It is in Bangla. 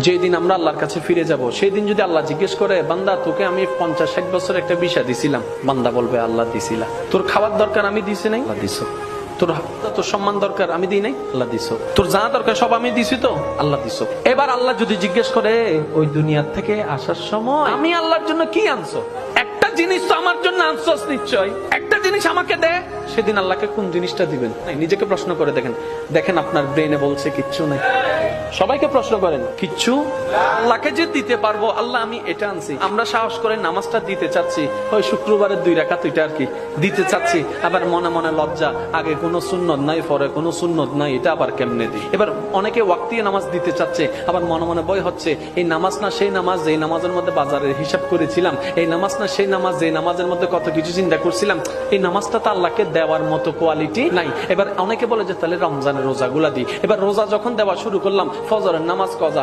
যেদিন আমরা আল্লাহর কাছে ফিরে যাব, সেই দিন যদি আল্লাহ জিজ্ঞেস করে, বান্দা তোকে আমি 50-60 বছর একটা বিষয় দিছিলাম, বান্দা বলবে আল্লাহ দিছিলা। তোর খাবার দরকার আমি দিছি নাই, আল্লাহ দিছো। তোর সম্মান দরকার আমি দিই নাই, আল্লাহ দিছো। তোর যা দরকার সব আমি দিছি তো, আল্লাহ দিছো। এবার আল্লাহ যদি জিজ্ঞেস করে, ওই দুনিয়ার থেকে আসার সময় আমি আল্লাহর জন্য কি আনছো? একটা জিনিস তো আমার জন্য আনছোস নিশ্চয়, একটা জিনিস আমাকে দে। সেদিন আল্লাহকে কোন জিনিসটা দিবেন? নিজেকে প্রশ্ন করে দেখেন। দেখেন আপনার ব্রেনে বলছে কিচ্ছু নাই। সবাইকে প্রশ্ন করেন, কিচ্ছু। আল্লাহকে যে দিতে পারবো, আল্লাহ আমি এটা আনছি। আমরা সাহস করে নামাজটা দিতে চাচ্ছি, ওই শুক্রবারের 2 রাকাত ওইটা আর কি দিতে চাচ্ছি, আবার মনে মনে লজ্জা, আগে কোনো সুন্নত নাই, পরে কোনো সুন্নত নাই, এটা আবার কেমনে দিই। এবার অনেকে ওয়াক্তিয়া নামাজ দিতে চাচ্ছে, আবার মনে মনে ভয় হচ্ছে, এই নামাজ না সেই নামাজ যে নামাজের মধ্যে বাজারের হিসাব করেছিলাম, এই নামাজ না সেই নামাজ যে নামাজের মধ্যে কত কিছু চিন্তা করছিলাম, এই নামাজটা তো আল্লাহকে দেওয়ার মতো কোয়ালিটি নাই। এবার অনেকে বলে যে তাহলে রমজানের রোজাগুলা দিই। এবার রোজা যখন দেওয়া শুরু করলাম, ফজরের নামাজ কজা,